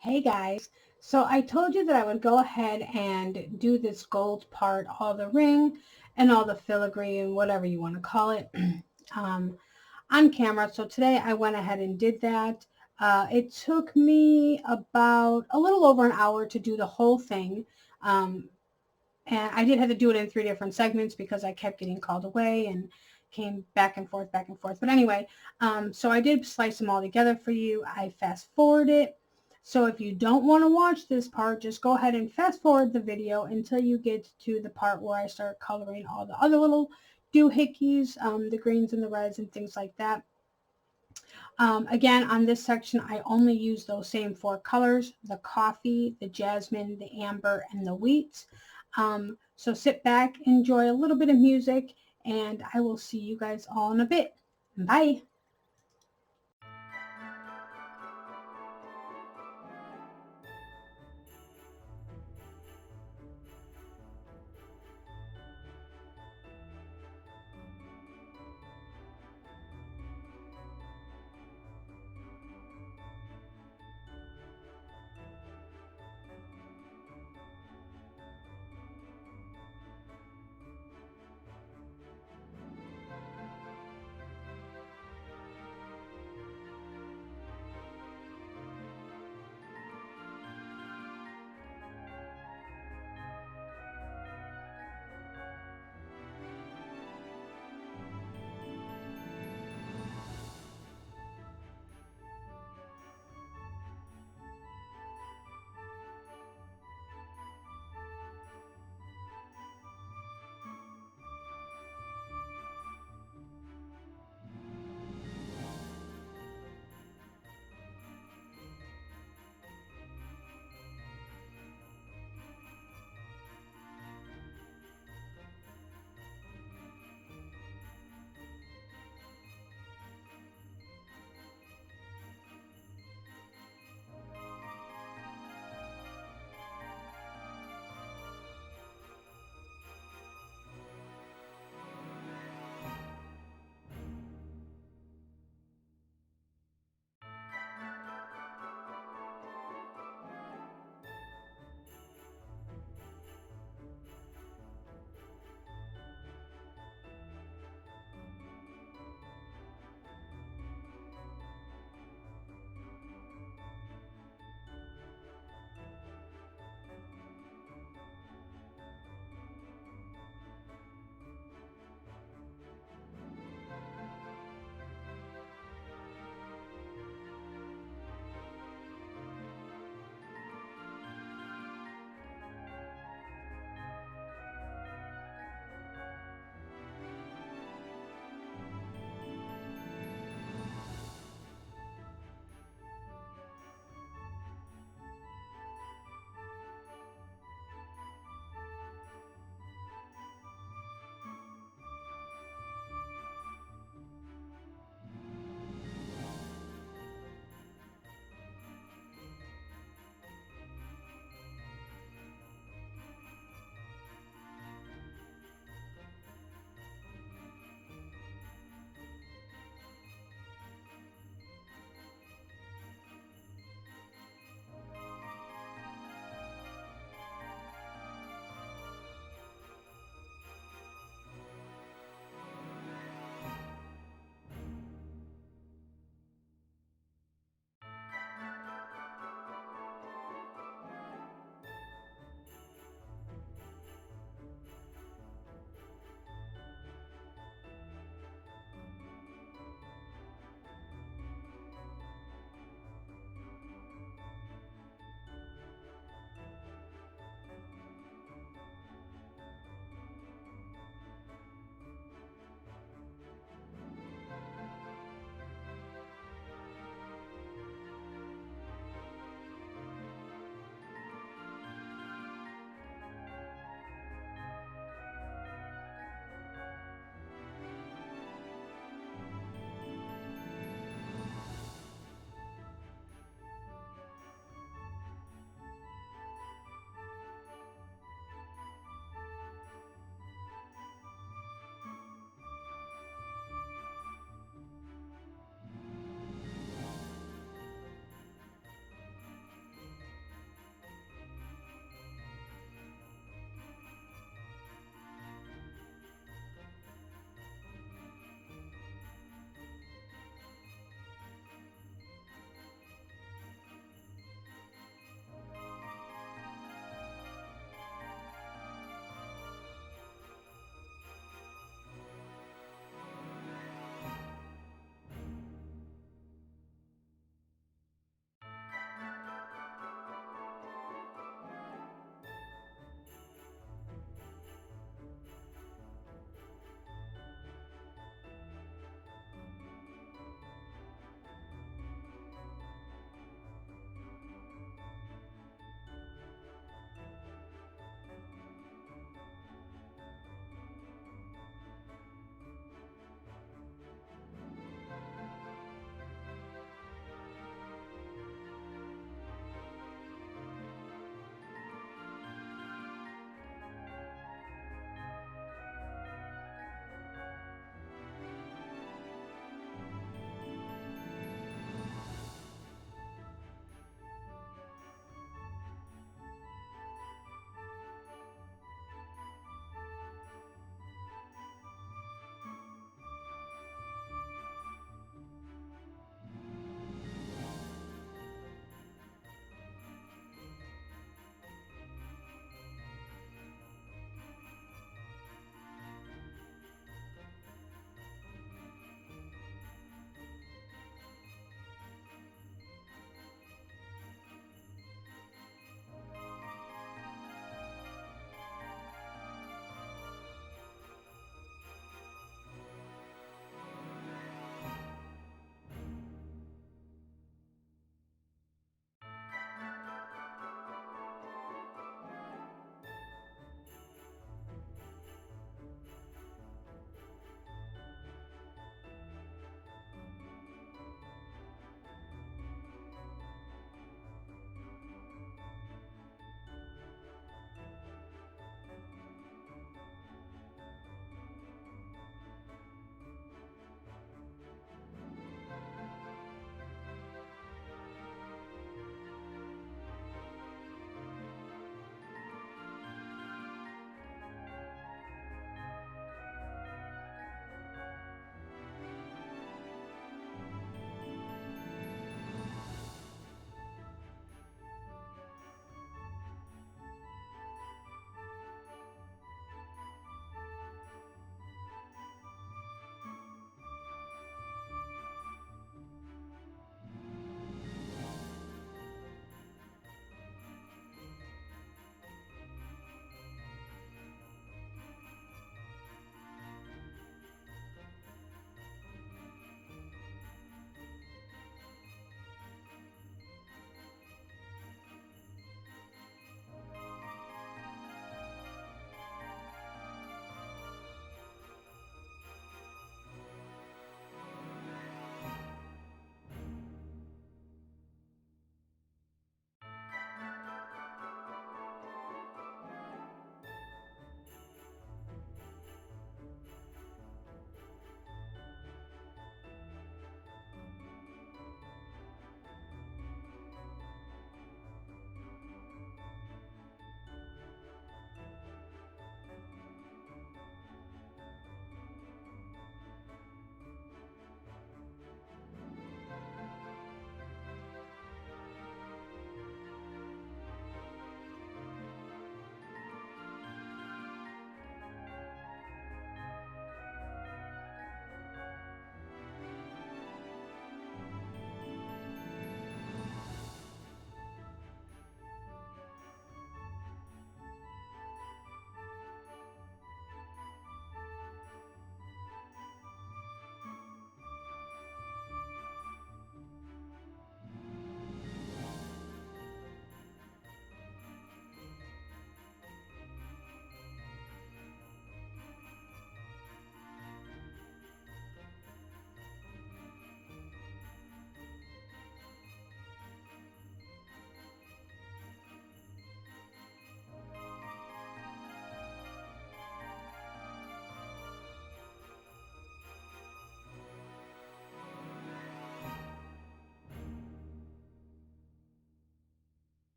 Hey guys, so I told you that I would go ahead and do this gold part, all the ring and all the filigree and whatever you want to call it, um, on camera. So today I went ahead and did that. It took me about a little over an hour to do the whole thing. And I did have to do it in 3 different segments because I kept getting called away and came back and forth, back and forth. But anyway, so I did slice them all together for you. I fast forward it. So if you don't want to watch this part, just go ahead and fast forward the video until you get to the part where I start coloring all the other little doohickeys, the greens and the reds and things like that. Again, on this section, I only use those same 4 colors, the coffee, the jasmine, the amber, and the wheat. So sit back, enjoy a little bit of music, and I will see you guys all in a bit. Bye.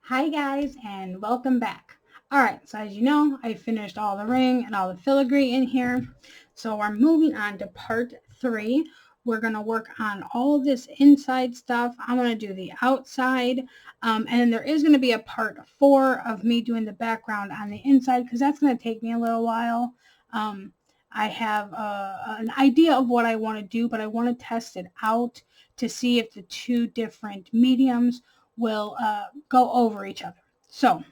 Hi guys, and welcome back. Alright, so as you know, I finished all the ring and all the filigree in here. So we're moving on to part 3. We're going to work on all of this inside stuff. I'm going to do the outside. And then there is going to be a part 4 of me doing the background on the inside because that's going to take me a little while. I have an idea of what I want to do, but I want to test it out to see if the two different mediums will go over each other. So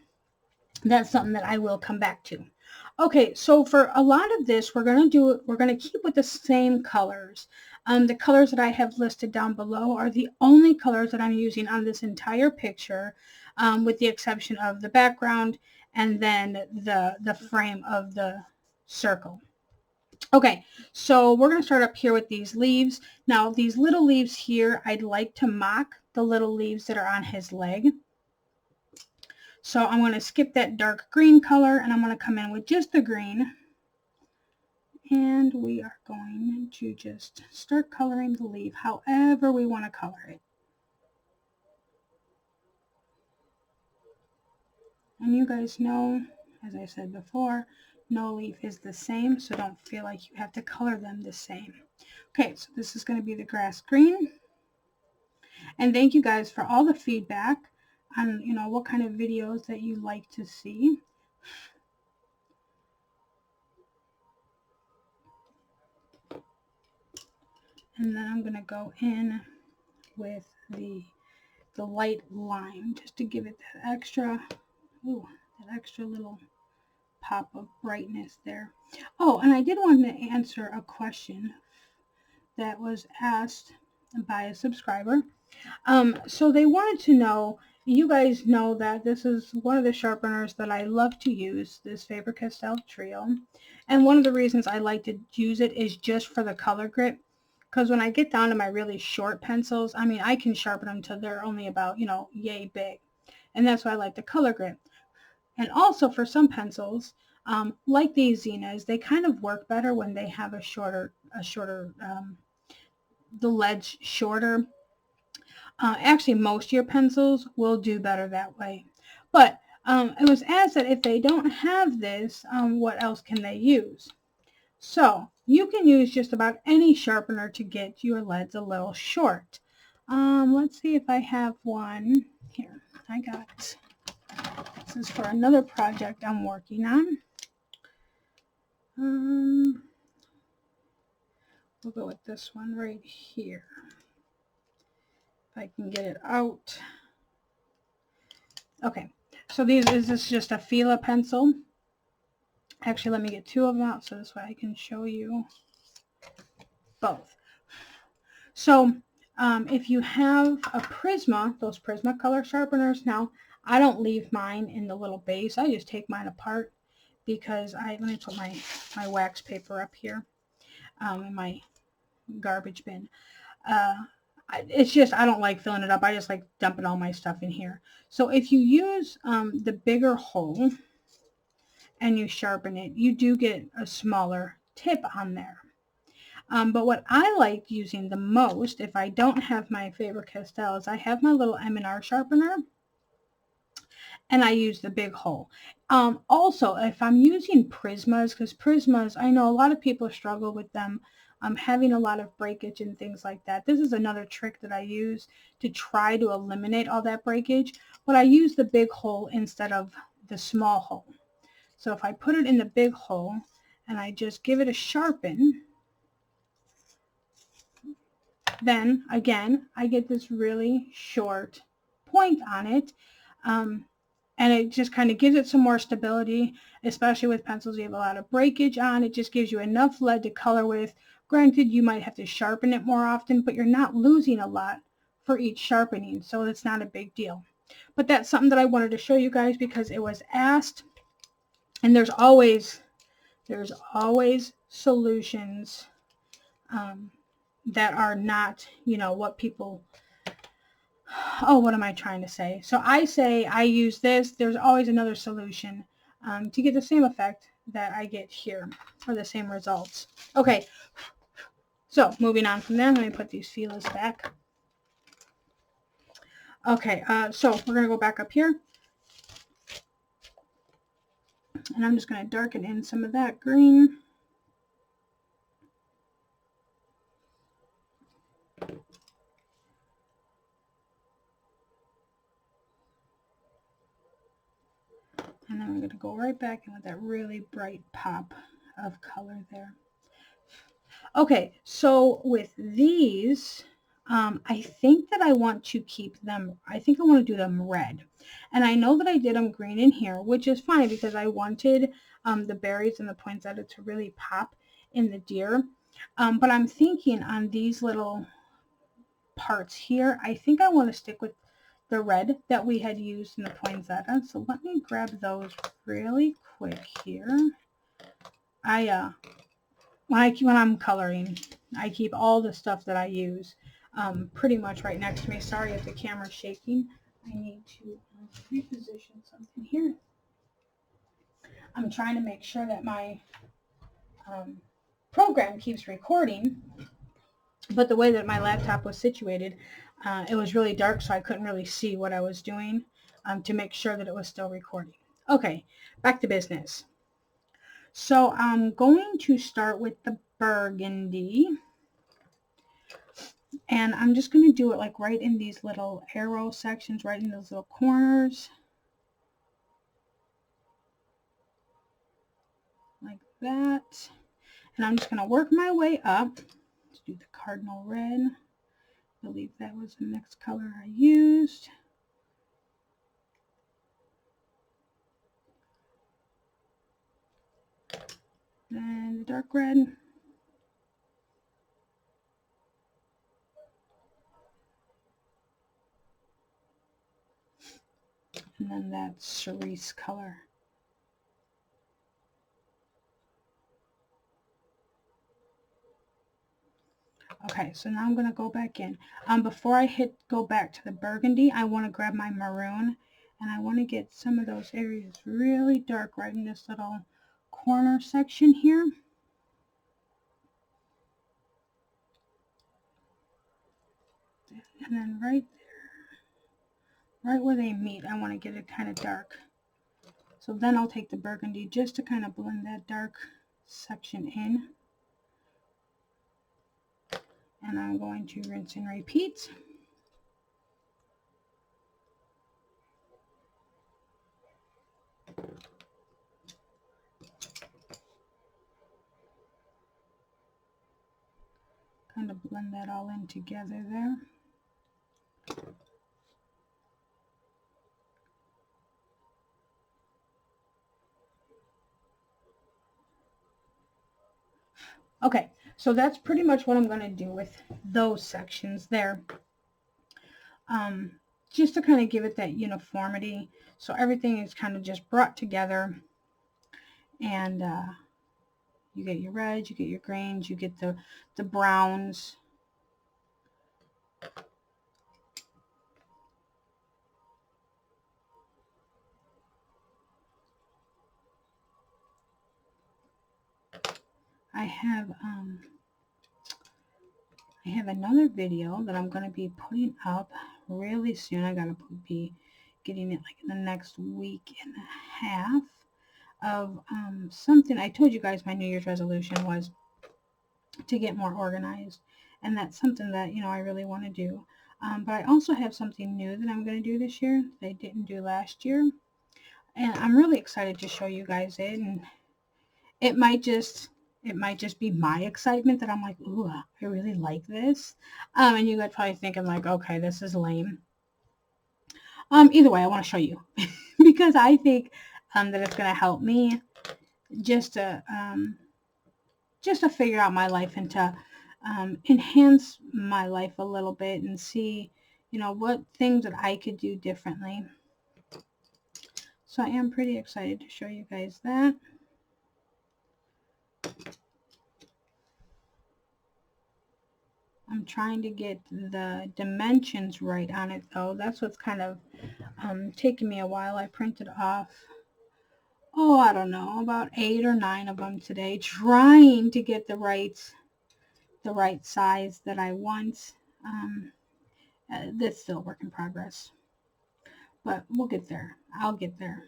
that's something that I will come back to. Okay, so for a lot of this, we're going to keep with the same colors. The colors that I have listed down below are the only colors that I'm using on this entire picture, with the exception of the background and then the frame of the circle. Okay, so we're going to start up here with these leaves. Now, these little leaves here, I'd like to mock the little leaves that are on his leg. So I'm going to skip that dark green color, and I'm going to come in with just the green. And we are going to just start coloring the leaf however we want to color it. And you guys know, as I said before, no leaf is the same, so don't feel like you have to color them the same. Okay, so this is going to be the grass green. And thank you guys for all the feedback on, what kind of videos that you like to see. And then I'm going to go in with the light lime just to give it that extra little pop of brightness there. Oh, and I did want to answer a question that was asked by a subscriber. So they wanted to know, you guys know that this is one of the sharpeners that I love to use, this Faber Castell Trio. And one of the reasons I like to use it is just for the color grip. Because when I get down to my really short pencils, I mean, I can sharpen them till they're only about, yay big. And that's why I like the color grip. And also for some pencils, like these Zenas, they kind of work better when they have the lead's shorter. Actually, most of your pencils will do better that way. But it was asked that if they don't have this, what else can they use? So you can use just about any sharpener to get your leads a little short. Let's see if I have one. Here, I got it. This is for another project I'm working on. We'll go with this one right here. If I can get it out. Okay, so this is just a Fila pencil. Actually, let me get two of them out so this way I can show you both. So if you have a Prisma, those Prismacolor sharpeners, now I don't leave mine in the little base. I just take mine apart because let me put my wax paper up here in my garbage bin. It's just, I don't like filling it up. I just like dumping all my stuff in here. So if you use the bigger hole and you sharpen it, you do get a smaller tip on there. But what I like using the most, if I don't have my Faber Castell, is I have my little M&R sharpener, and I use the big hole. Also, if I'm using Prismas, because Prismas, I know a lot of people struggle with them, having a lot of breakage and things like that. This is another trick that I use to try to eliminate all that breakage, but I use the big hole instead of the small hole. So if I put it in the big hole and I just give it a sharpen, then again, I get this really short point on it. And it just kind of gives it some more stability, especially with pencils you have a lot of breakage on. It just gives you enough lead to color with. Granted, you might have to sharpen it more often, but you're not losing a lot for each sharpening, so it's not a big deal. But that's something that I wanted to show you guys because it was asked, and there's always solutions that are not, what people, what am I trying to say? So I say I use this. There's always another solution to get the same effect that I get here, or the same results. Okay, so moving on from there, let me put these feelers back. Okay, so we're going to go back up here. And I'm just going to darken in some of that green. And then I'm going to go right back in with that really bright pop of color there. Okay, so with these, I think that I want to keep them, I think I want to do them red. And I know that I did them green in here, which is fine because I wanted the berries and the poinsettia to really pop in the deer. But I'm thinking on these little parts here, I think I want to stick with the red that we had used in the poinsettia. So let me grab those really quick here. When I'm coloring, I keep all the stuff that I use pretty much right next to me. Sorry if the camera's shaking. I need to reposition something here. I'm trying to make sure that my program keeps recording, but the way that my laptop was situated, it was really dark, so I couldn't really see what I was doing to make sure that it was still recording. Okay, back to business. So I'm going to start with the burgundy. And I'm just going to do it like right in these little arrow sections, right in those little corners. Like that. And I'm just going to work my way up to do the Cardinal Red. I believe that was the next color I used. Then the dark red. And then that cerise color. Okay, so now I'm going to go back in. Before I go back to the burgundy, I want to grab my maroon. And I want to get some of those areas really dark right in this little corner section here. And then right there, right where they meet, I want to get it kind of dark. So then I'll take the burgundy just to kind of blend that dark section in. And I'm going to rinse and repeat. Kind of blend that all in together there. Okay, so that's pretty much what I'm going to do with those sections there. Just to kind of give it that uniformity. So everything is kind of just brought together. And you get your reds, you get your greens, you get the browns. I have another video that I'm going to be putting up really soon. I got to be getting it like in the next week and a half of something. I told you guys my New Year's resolution was to get more organized, and that's something that I really want to do. But I also have something new that I'm going to do this year that I didn't do last year, and I'm really excited to show you guys it. And it might just be my excitement that I'm like, ooh, I really like this. And you guys probably think I'm like, okay, this is lame. Either way, I want to show you because I think that it's going to help me just to figure out my life and to enhance my life a little bit and see, what things that I could do differently. So I am pretty excited to show you guys that. I'm trying to get the dimensions right on it though. That's what's kind of taking me a while. I printed off, I don't know, about 8 or 9 of them today, trying to get the right size that I want. That's still a work in progress, but we'll get there. I'll get there.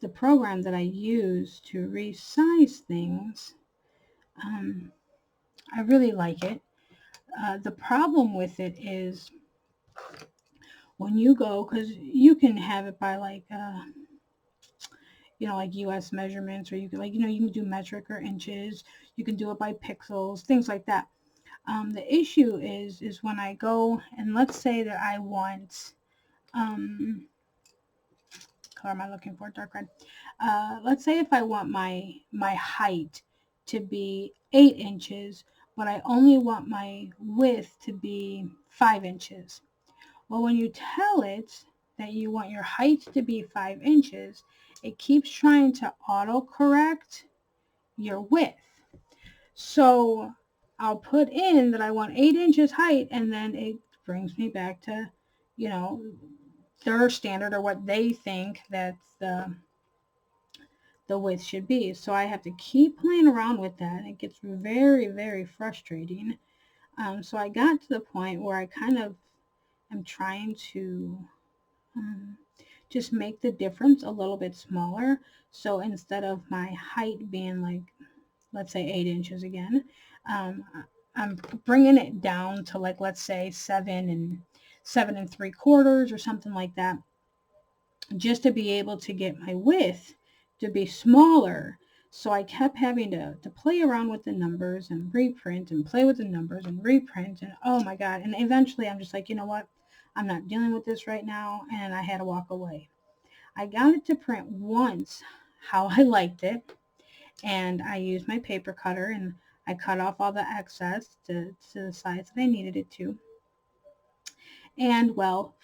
the program that I use to resize things, I really like it. The problem with it is when you go, because you can have it by like, like US measurements, or you can you can do metric or inches. You can do it by pixels, things like that. The issue is when I go and let's say that I want, color am I looking for? Dark red. Let's say if I want my height to be 8 inches, but I only want my width to be 5 inches. Well, when you tell it that you want your height to be 5 inches, it keeps trying to autocorrect your width. So I'll put in that I want 8 inches height, and then it brings me back to, their standard, or what they think that the width should be. So I have to keep playing around with that. It gets very, very frustrating. So I got to the point where I kind of am trying to just make the difference a little bit smaller. So instead of my height being like, let's say 8 inches again, I'm bringing it down to like, let's say 7 3/4 or something like that, just to be able to get my width to be smaller. So I kept having to play around with the numbers and reprint and play with the numbers and reprint, and oh my God. And eventually I'm just like, you know what? I'm not dealing with this right now, and I had to walk away. I got it to print once how I liked it, and I used my paper cutter and I cut off all the excess to the size that I needed it to. And well,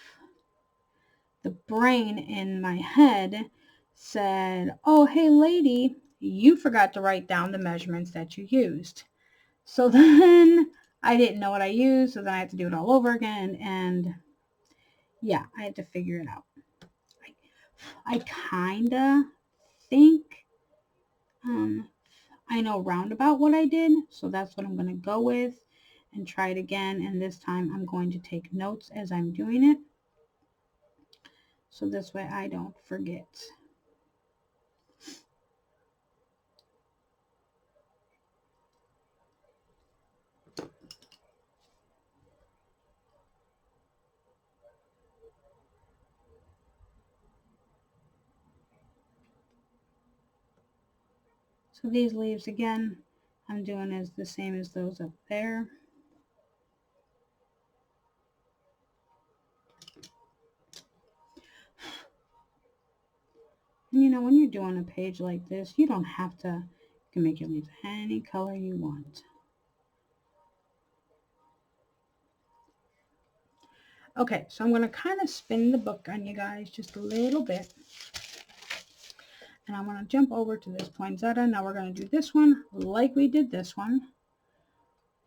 the brain in my head said, oh, hey lady, you forgot to write down the measurements that you used. So then I didn't know what I used, so then I had to do it all over again, and yeah, I had to figure it out. I kinda think I know roundabout what I did, so that's what I'm going to go with and try it again. And this time I'm going to take notes as I'm doing it, so this way I don't forget. So these leaves again, I'm doing as the same as those up there. And when you're doing a page like this, you don't have to, you can make your leaves any color you want. Okay, so I'm going to kind of spin the book on you guys just a little bit. And I'm going to jump over to this poinsettia. Now we're going to do this one like we did this one.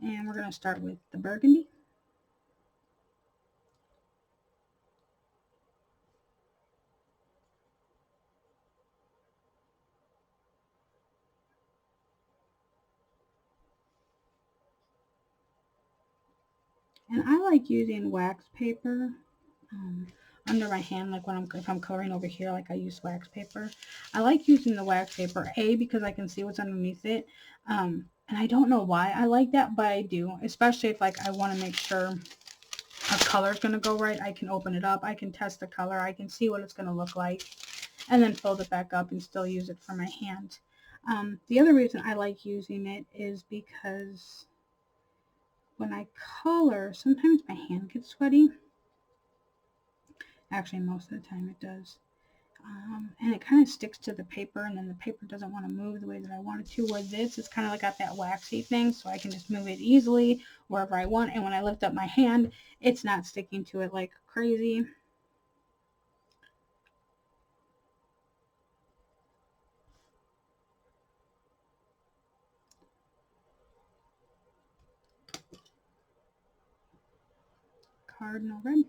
And we're going to start with the burgundy. And I like using wax paper under my hand, like if I'm coloring over here, like I use wax paper. I like using the wax paper, because I can see what's underneath it. And I don't know why I like that, but I do, especially if like I want to make sure a color is going to go right. I can open it up, I can test the color, I can see what it's going to look like, and then fold it back up and still use it for my hand. The other reason I like using it is because when I color, sometimes my hand gets sweaty. Actually, most of the time it does. And it kind of sticks to the paper, and then the paper doesn't want to move the way that I want it to. Where this is kind of like got that waxy thing, so I can just move it easily wherever I want. And when I lift up my hand, it's not sticking to it like crazy. Cardinal Red.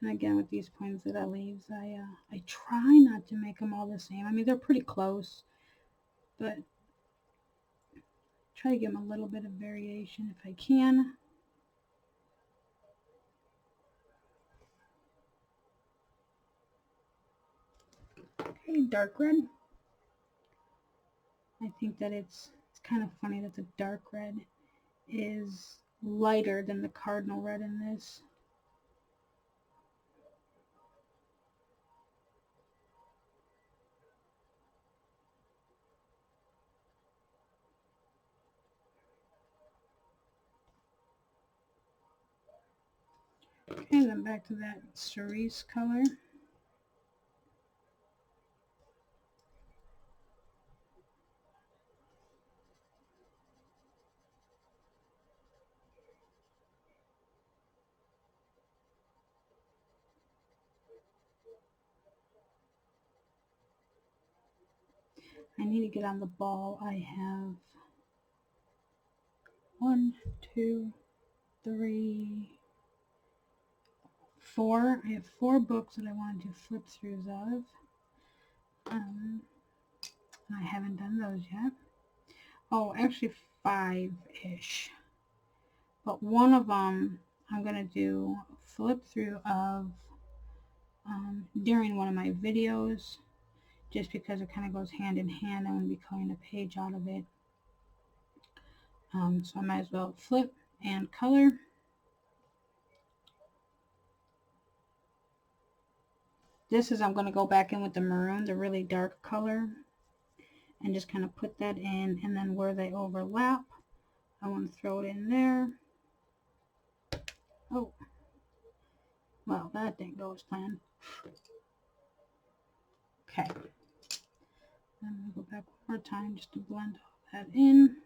And again, with these poinsettia leaves, I try not to make them all the same. I mean, they're pretty close, but try to give them a little bit of variation if I can. Okay, dark red. I think that it's kind of funny that the dark red is lighter than the Cardinal Red in this. Okay, and then back to that Cerise color. I need to get on the ball. I have 1, 2, 3, 4. I have 4 books that I want to do flip throughs of. I haven't done those yet. Oh, actually 5-ish. But one of them I'm going to do flip through of during one of my videos, just because it kind of goes hand in hand. I'm going to be coloring a page out of it. So I might as well flip and color. This is, I'm going to go back in with the maroon, the really dark color, and just kind of put that in, and then where they overlap, I want to throw it in there. Oh, well, that didn't go as planned. Okay. I'm going to go back one more time just to blend all that in.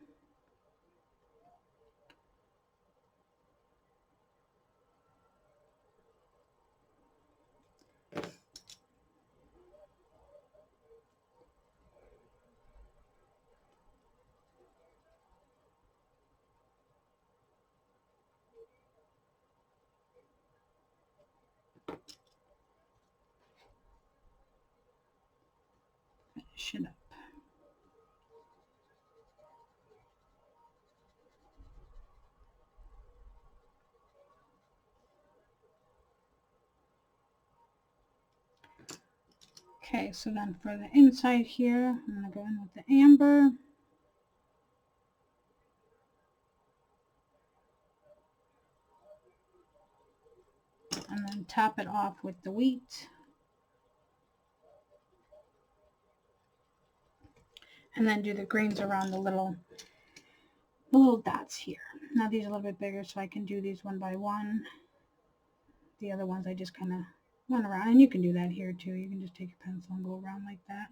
Finish it up. Okay, so then for the inside here, I'm going to go in with the amber. And then top it off with the wheat. And then do the greens around the little dots here. Now these are a little bit bigger, so I can do these one by one. The other ones I just kind of went around, and you can do that here too. You can just take your pencil and go around like that.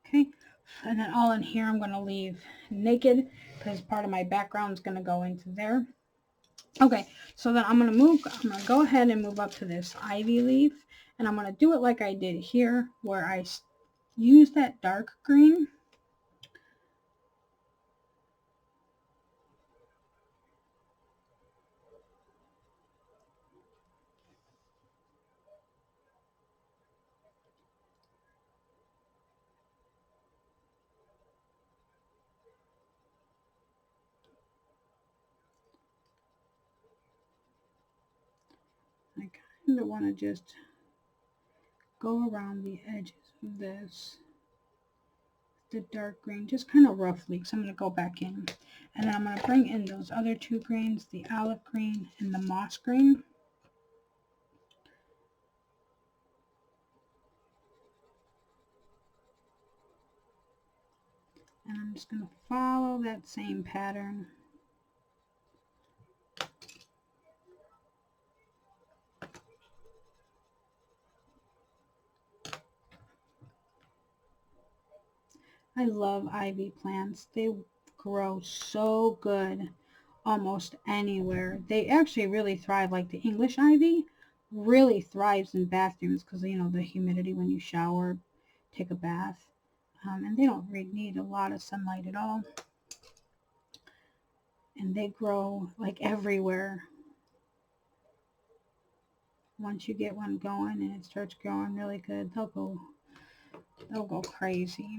Okay, and then all in here I'm going to leave naked because part of my background is going to go into there. Okay, so then I'm going to go ahead and move up to this ivy leaf, and I'm going to do it like I did here, where I use that dark green. I kind of want to just go around the edges of this, the dark green, just kind of roughly, because I'm going to go back in. And then I'm going to bring in those other 2 greens, the olive green and the moss green. And I'm just going to follow that same pattern. I love ivy plants. They grow so good almost anywhere. They actually really thrive, like the English ivy really thrives in bathrooms because, you know, the humidity when you shower, take a bath. And they don't really need a lot of sunlight at all. and they grow like everywhere. Once you get one going and it starts growing really good, they'll go crazy.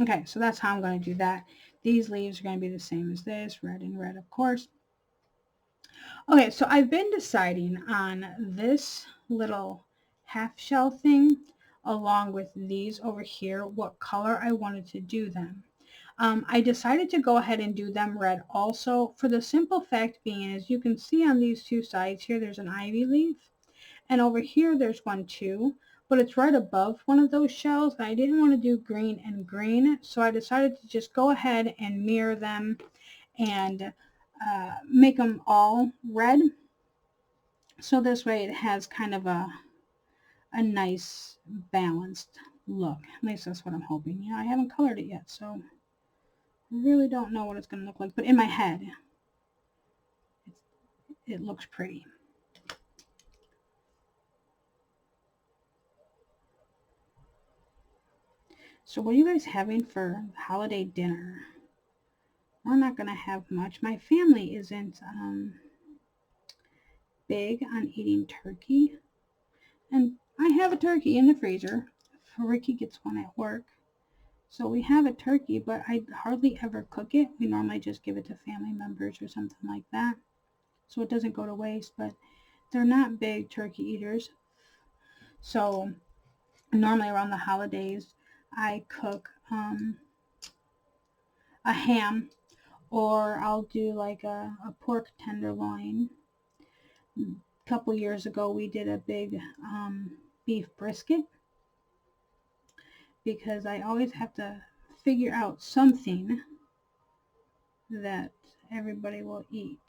Okay, so that's how I'm going to do that. These leaves are going to be the same as this, red and red, of course. Okay, so I've been deciding on this little half shell thing along with these over here, what color I wanted to do them. I decided to go ahead and do them red also, for the simple fact being, as you can see on these two sides here, there's an ivy leaf, and over here there's one too, but it's right above one of those shells, and I didn't want to do green and green, so I decided to just go ahead and mirror them and make them all red. So this way it has kind of a nice balanced look. At least that's what I'm hoping. You know, I haven't colored it yet, so I really don't know what it's going to look like. But in my head, it looks pretty. So what are you guys having for holiday dinner? We're not going to have much. My family isn't big on eating turkey. And I have a turkey in the freezer. Ricky gets one at work. So we have a turkey, but I hardly ever cook it. We normally just give it to family members or something like that, so it doesn't go to waste. But they're not big turkey eaters. So normally around the holidays, I cook a ham, or I'll do like a pork tenderloin. A couple years ago, we did a big beef brisket, because I always have to figure out something that everybody will eat.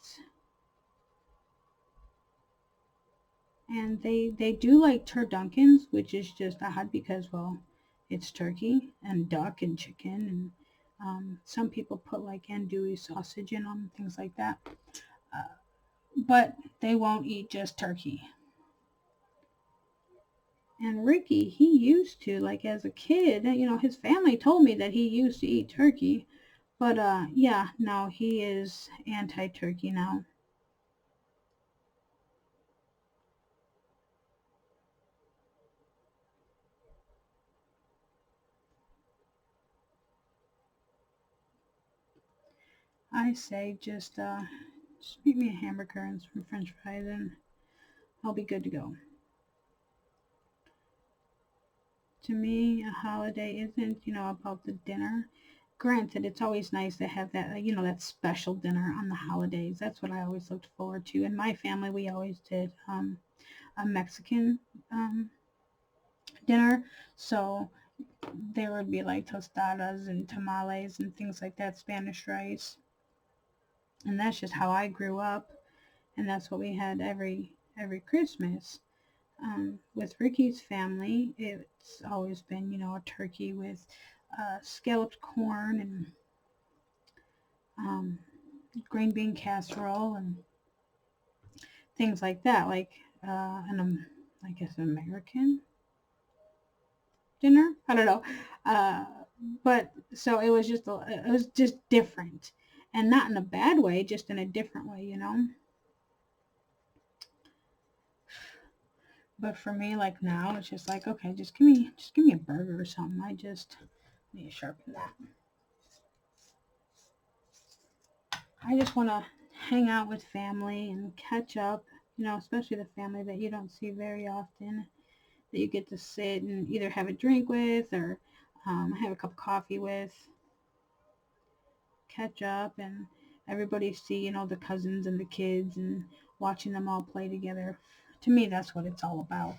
And they do like turduckens, which is just odd because, well, it's turkey and duck and chicken, and some people put like andouille sausage in them, things like that. But they won't eat just turkey. And Ricky, he used to, like as a kid, you know, his family told me that he used to eat turkey. But yeah, no, he is anti-turkey now. I say just make me a hamburger and some french fries and I'll be good to go. To me, a holiday isn't, you know, about the dinner. Granted, it's always nice to have that, you know, that special dinner on the holidays. That's what I always looked forward to. In my family, we always did a Mexican dinner. So there would be like tostadas and tamales and things like that, Spanish rice. And that's just how I grew up. And that's what we had every Christmas. With Ricky's family, it's always been, you know, a turkey with scalloped corn and green bean casserole and things like that, like I guess an American dinner. I don't know, but so it was just different, and not in a bad way, just in a different way, you know. But for me, like now, it's just like, okay, just give me a burger or something. I just need to sharpen that. I just want to hang out with family and catch up, you know, especially the family that you don't see very often, that you get to sit and either have a drink with or have a cup of coffee with, catch up, and everybody see, you know, the cousins and the kids and watching them all play together. To me, that's what it's all about.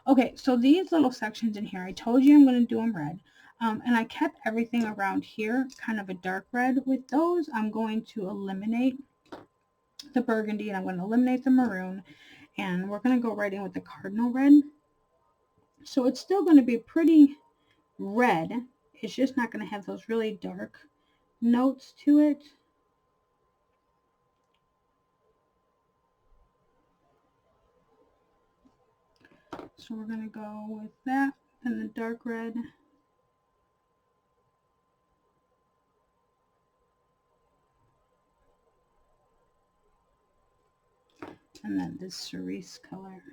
Okay, so these little sections in here, I told you I'm going to do them red. And I kept everything around here kind of a dark red. With those, I'm going to eliminate the burgundy and I'm going to eliminate the maroon. And we're going to go right in with the Cardinal Red. So it's still going to be pretty red. It's just not going to have those really dark notes to it. So we're going to go with that. and the dark red. And then this cerise color.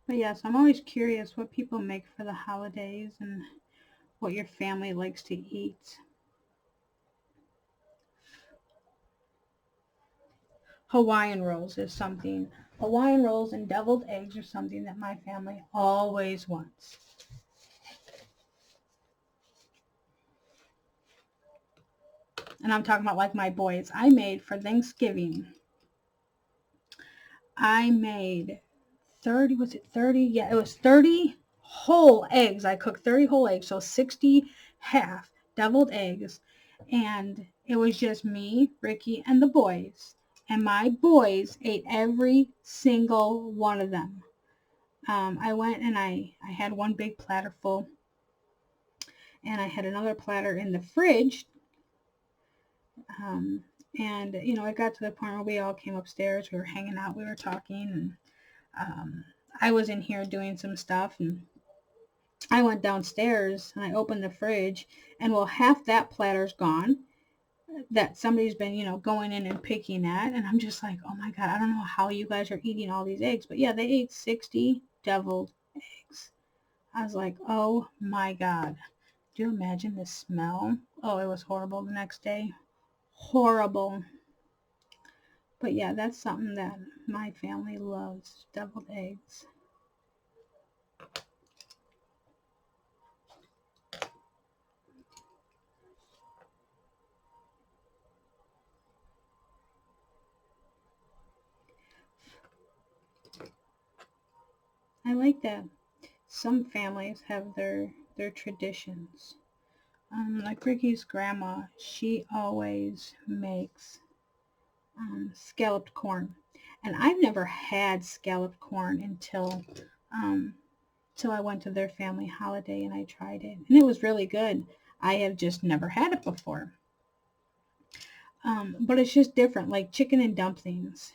But yes, I'm always curious what people make for the holidays and what your family likes to eat. Hawaiian rolls is something. Hawaiian rolls and deviled eggs are something that my family always wants. And I'm talking about like my boys. I made for Thanksgiving. I made 30, was it 30? Yeah, it was 30 whole eggs. I cooked 30 whole eggs, so 60 half deviled eggs. And it was just me, Ricky, and the boys. And my boys ate every single one of them. I went and I had one big platter full. And I had another platter in the fridge. And, you know, it got to the point where we all came upstairs. We were hanging out. We were talking. And I was in here doing some stuff. And I went downstairs and I opened the fridge. And, well, half that platter's gone that somebody's been, you know, going in and picking at. And I'm just like, oh, my God, I don't know how you guys are eating all these eggs. But, yeah, they ate 60 deviled eggs. I was like, oh, my God. Do you imagine the smell? Oh, it was horrible the next day. Horrible. But yeah, that's something that my family loves, deviled eggs. I like that some families have their traditions. Like Ricky's grandma, she always makes scalloped corn. And I've never had scalloped corn until I went to their family holiday and I tried it. And it was really good. I have just never had it before. But it's just different, like chicken and dumplings.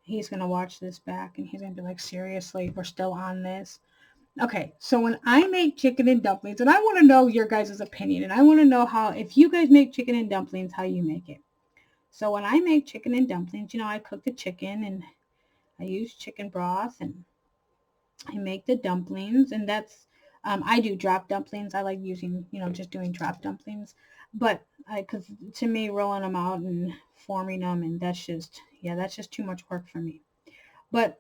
He's going to watch this back and he's going to be like, seriously, we're still on this. Okay, so when I make chicken and dumplings, and I want to know your guys' opinion, and I want to know how, if you guys make chicken and dumplings, how you make it. So when I make chicken and dumplings, you know, I cook the chicken and I use chicken broth and I make the dumplings, and that's, I do drop dumplings. I like using, you know, just doing drop dumplings. But because to me, rolling them out and forming them, and that's just, yeah, that's just too much work for me. But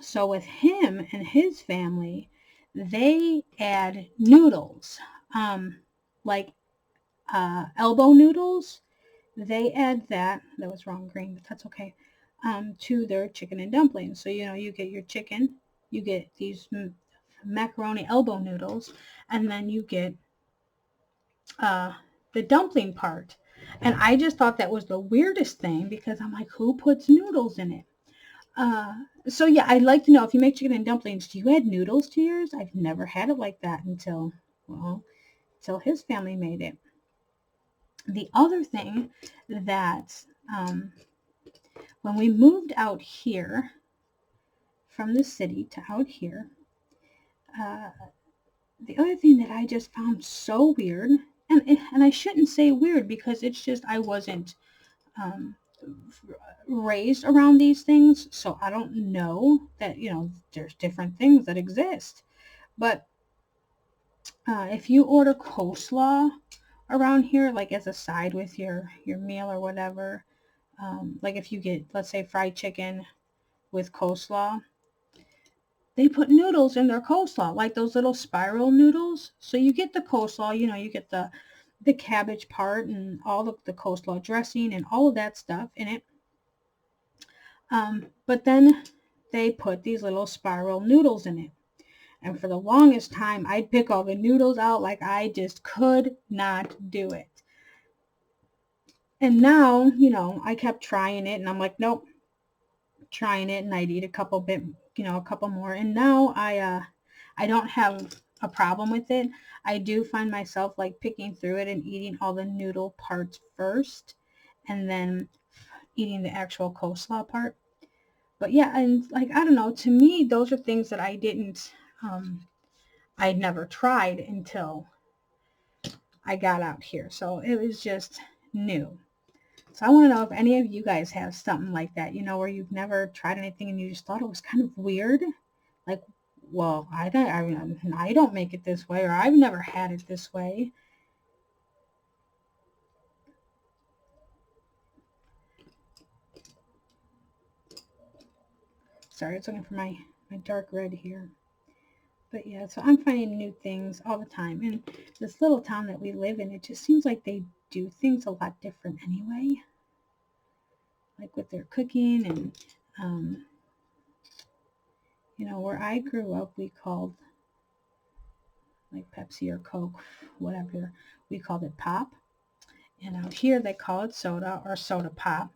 so with him and his family, they add noodles, like elbow noodles. They add that. That was wrong green, but that's okay. To their chicken and dumplings. So, you know, you get your chicken, you get these macaroni elbow noodles, and then you get the dumpling part. And I just thought that was the weirdest thing because I'm like, who puts noodles in it? So yeah, I'd like to know, if you make chicken and dumplings, do you add noodles to yours? I've never had it like that until, well, until his family made it. The other thing that, when we moved out here from the city to out here, the other thing that I just found so weird, and I shouldn't say weird because it's just I wasn't raised around these things, so I don't know that, you know, there's different things that exist. But if you order coleslaw around here, like as a side with your meal or whatever, like if you get, let's say, fried chicken with coleslaw, they put noodles in their coleslaw, like those little spiral noodles. So you get the coleslaw, you know, you get the cabbage part and all of the coleslaw dressing and all of that stuff in it. But then they put these little spiral noodles in it. And for the longest time, I'd pick all the noodles out like I just could not do it. And now, you know, I kept trying it and I'm like, nope, trying it, and I'd eat a couple more. And now I don't have a problem with it. I do find myself like picking through it and eating all the noodle parts first and then eating the actual coleslaw part. But yeah, and like, I don't know, to me, those are things that I'd never tried until I got out here. So it was just new. So I want to know if any of you guys have something like that, you know, where you've never tried anything and you just thought it was kind of weird. Like, well, I don't make it this way, or I've never had it this way. Sorry, I was looking for my dark red here. But yeah, so I'm finding new things all the time. And this little town that we live in, it just seems like they do things a lot different anyway. Like with their cooking and, you know, where I grew up, we called like Pepsi or Coke, whatever, we called it pop. And out here they call it soda or soda pop.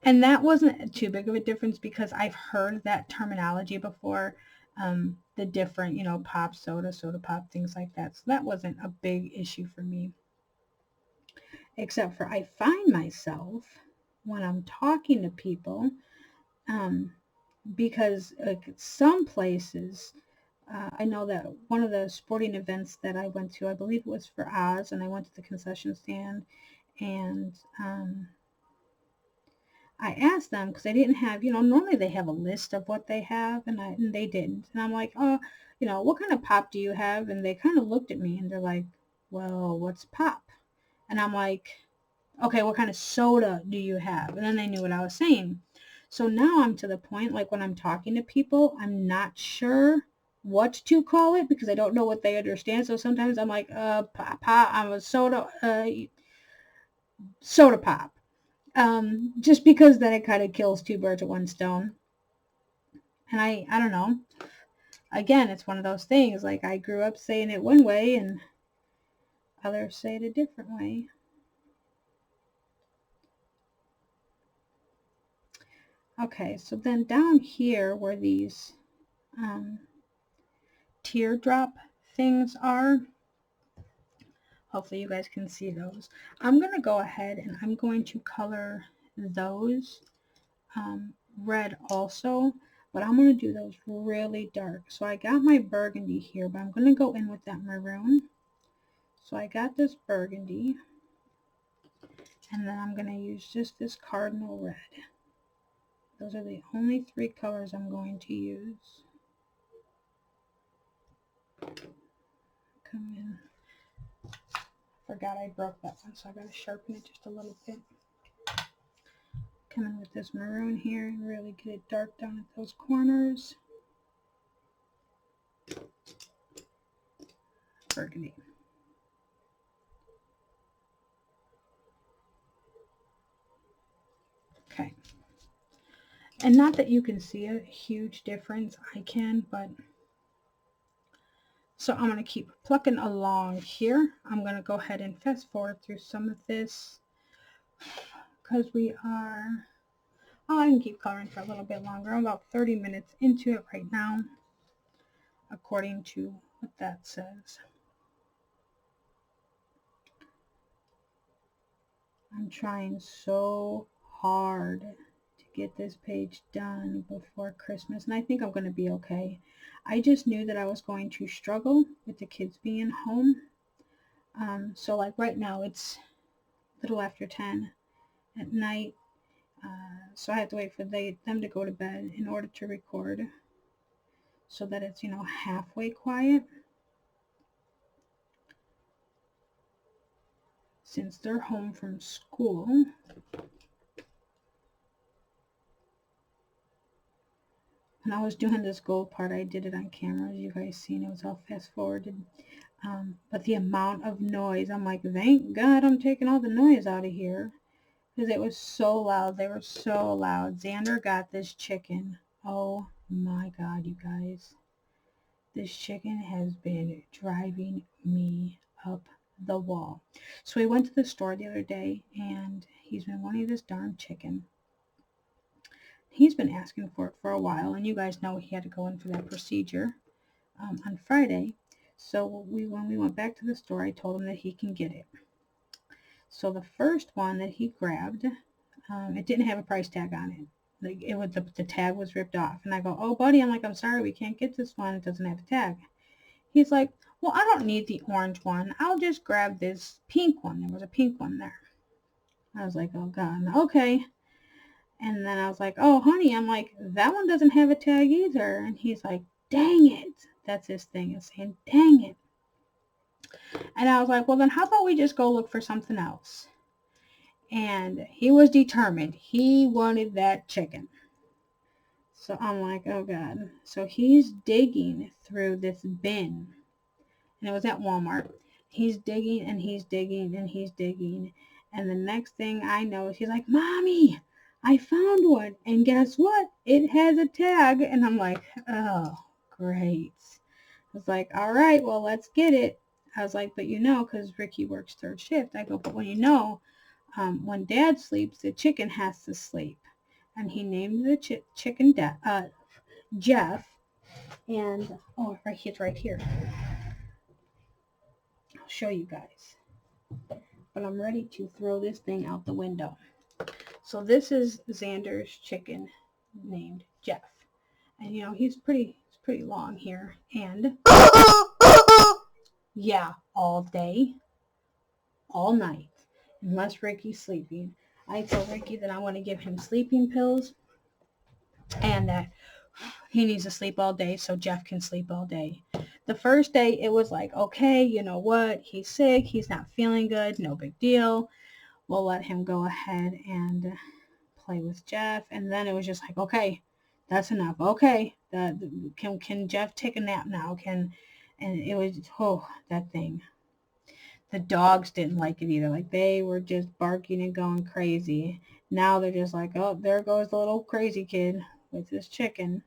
And that wasn't too big of a difference because I've heard that terminology before. The different, you know, pop, soda pop, things like that. So that wasn't a big issue for me. Except for I find myself when I'm talking to people, because like some places, I know that one of the sporting events that I went to, I believe it was for Oz, and I went to the concession stand, and I asked them because I didn't have, you know, normally they have a list of what they have, and they didn't. And I'm like, oh, you know, what kind of pop do you have? And they kind of looked at me and they're like, well, what's pop? And I'm like, okay, what kind of soda do you have? And then they knew what I was saying. So now I'm to the point, like when I'm talking to people, I'm not sure what to call it because I don't know what they understand. So sometimes I'm like, pop, I'm a soda pop. Just because then it kind of kills two birds with one stone. And I don't know. Again, it's one of those things, like I grew up saying it one way and others say it a different way. Okay, so then down here where these teardrop things are, hopefully you guys can see those. I'm going to go ahead and I'm going to color those red also, but I'm going to do those really dark. So I got my burgundy here, but I'm going to go in with that maroon. So I got this burgundy, and then I'm going to use just this Cardinal Red. Those are the only three colors I'm going to use. Come in. Forgot I broke that one, so I got to sharpen it just a little bit. Come in with this maroon here and really get it dark down at those corners. Burgundy. Okay. And not that you can see a huge difference, I can, but so I'm going to keep plucking along here. I'm going to go ahead and fast forward through some of this because we are, oh, I can keep coloring for a little bit longer. I'm about 30 minutes into it right now, according to what that says. I'm trying so hard to get this page done before Christmas, and I think I'm going to be okay. I just knew that I was going to struggle with the kids being home. So like right now it's a little after 10 at night, so I have to wait for them to go to bed in order to record so that it's, you know, halfway quiet. Since they're home from school, when I was doing this gold part, I did it on camera, as you guys seen. It was all fast forwarded. But the amount of noise, I'm like, thank God I'm taking all the noise out of here because it was so loud. They were so loud. Xander got this chicken. Oh my God, you guys. This chicken has been driving me up the wall. So we went to the store the other day and he's been wanting this darn chicken. He's been asking for it for a while, and you guys know he had to go in for that procedure on Friday. So when we went back to the store, I told him that he can get it. So the first one that he grabbed, it didn't have a price tag on it. like it was the tag was ripped off. And I go, oh, buddy, I'm like, I'm sorry, we can't get this one. It doesn't have a tag. He's like, well, I don't need the orange one. I'll just grab this pink one. There was a pink one there. I was like, oh, God, okay. And then I was like, oh, honey, I'm like, that one doesn't have a tag either. And he's like, dang it. That's his thing, is saying, dang it. And I was like, well, then how about we just go look for something else? And he was determined. He wanted that chicken. So I'm like, oh, God. So he's digging through this bin. And it was at Walmart. He's digging and he's digging and he's digging. And the next thing I know, he's like, Mommy, I found one. And guess what? It has a tag. And I'm like, oh, great. I was like, all right, well, let's get it. I was like, but you know, because Ricky works third shift. I go, but when you know, when Dad sleeps, the chicken has to sleep. And he named the chicken Jeff. And, oh, he's right here. I'll show you guys. But I'm ready to throw this thing out the window. So this is Xander's chicken named Jeff. And, you know, he's pretty long here. And, yeah, all day, all night, unless Ricky's sleeping. I told Ricky that I want to give him sleeping pills and that he needs to sleep all day so Jeff can sleep all day. The first day, it was like, okay, you know what? He's sick. He's not feeling good. No big deal. We'll let him go ahead and play with Jeff. And then it was just like, okay, that's enough. Okay, can Jeff take a nap now? And it was, oh, that thing. The dogs didn't like it either. Like, they were just barking and going crazy. Now they're just like, oh, there goes the little crazy kid with his chicken.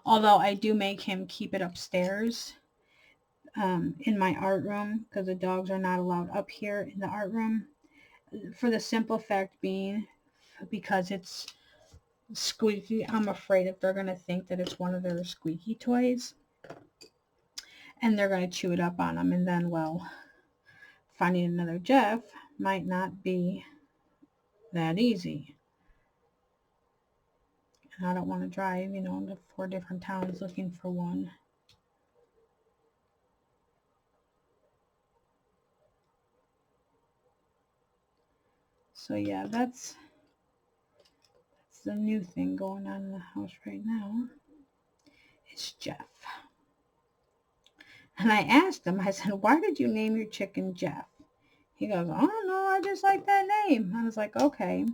Although I do make him keep it upstairs in my art room because the dogs are not allowed up here in the art room. For the simple fact being, because it's squeaky, I'm afraid if they're going to think that it's one of their squeaky toys. And they're going to chew it up on them. And then, well, finding another Jeff might not be that easy. And I don't want to drive, you know, to 4 different towns looking for one. So yeah, that's the new thing going on in the house right now. It's Jeff. And I asked him, I said, why did you name your chicken Jeff? He goes, I don't know, I just like that name. I was like, okay.